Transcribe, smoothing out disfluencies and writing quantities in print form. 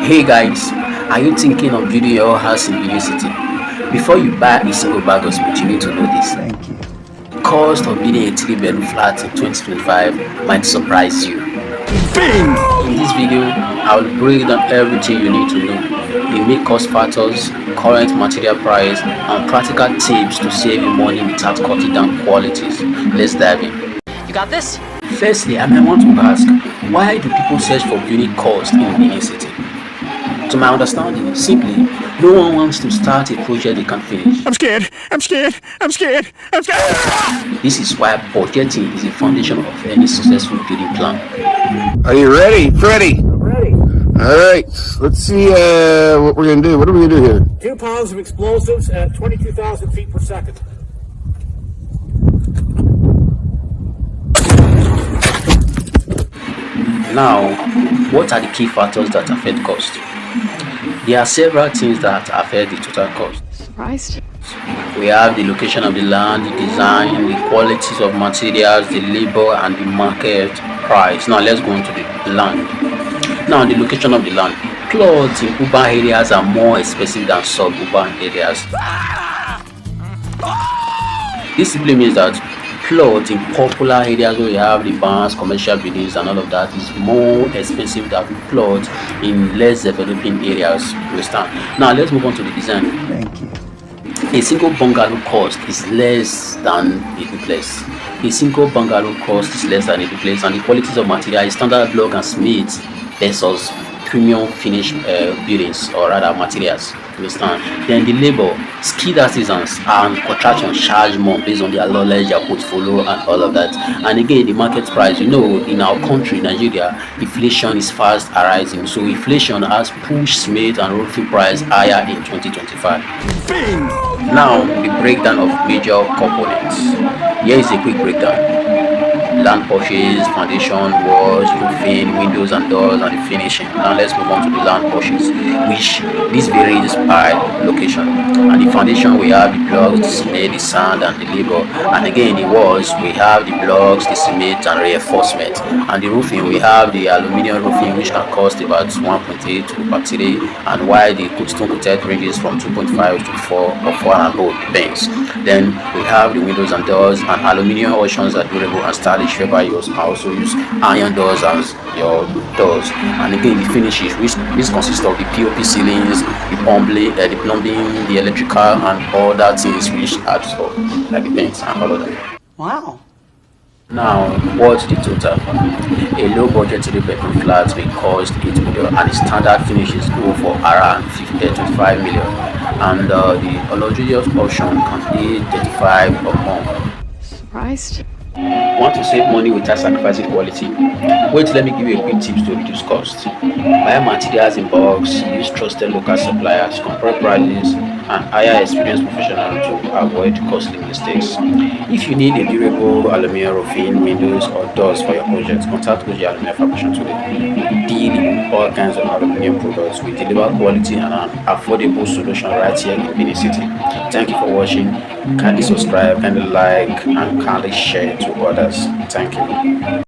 Hey guys, are you thinking of building your house in Benin City? Before you buy a single bag of cement, you need to know this. Thank you. The cost of building a 3-bedroom flat in 2025 might surprise you. Bing! In this video, I will break down everything you need to know. The main cost factors, current material price, and practical tips to save you money without cutting down qualities. Let's dive in. You got this? Firstly, I want to ask, why do people search for unit cost in Benin City? To my understanding, simply, no one wants to start a project they can't finish. I'm scared. I'm scared. I'm scared. I'm scared. This is why budgeting is the foundation of any successful building plan. Are you ready, Freddie? Ready. All right, let's see what we're gonna do. What are we gonna do here? 2 pounds of explosives at 22,000 feet per second. Now, what are the key factors that affect cost? There are several things that affect the total cost. Surprised? We have the location of the land, the design, the qualities of materials, the labor, and the market price. Now, let's go into the land. Now, the location of the land. Plots in urban areas are more expensive than suburban areas. This simply means that plots in popular areas where you have the barns, commercial buildings, and all of that is more expensive than plots in less developing areas. You understand? Now, let's move on to the design. Thank you. A single bungalow cost is less than a duplex. A single bungalow cost is less than a duplex, and the qualities of material is standard block and cement versus premium finished buildings, or rather materials. You understand? Then the labor, skilled artisans and contractors charge more based on their knowledge, their portfolio, and all of that. And again, the market price. You know, in our country, Nigeria, inflation is fast arising. So inflation has pushed cement and roofing price higher in 2025. Bing! Now, the breakdown of major components. Here is a quick breakdown. Land purchase, foundation, walls, roofing, windows and doors, and the finishing. Now let's move on to the land purchase, which this varies by location. And the foundation, we have the blocks, the cement, the sand, and the labor. And again, the walls, we have the blocks, the cement, and reinforcement. And the roofing, we have the aluminium roofing, which can cost about 1.8 to 3, and while the stone coated ranges from 2.5 to 4 or 4 and above, depends. Then we have the windows and doors, and aluminium options are durable and stylish, whereby you also use iron doors as your doors. And again, the finishes, which consist of the POP ceilings, the plumbing, the electrical, and all that things which adds up, like the paints and all of that. Wow. Now, what's the total? A low budget 3-bedroom flat may cost 8 million, and the standard finishes go for around 25 million, and the luxurious option can be 35 or more. Surprised? Want to save money without sacrificing quality? Wait, let me give you a quick tips to reduce cost. Buy materials in bulks, use trusted local suppliers, compare prices, and hire experienced professionals to avoid costly mistakes. If you need a durable aluminum roofing, windows, or doors for your project, contact Oji Aluminium Fabrication today. We deal in all kinds of aluminum products. We deliver quality and an affordable solution right here in Benin City. Thank you for watching. Kindly subscribe, kindly like, and kindly share to others. Thank you.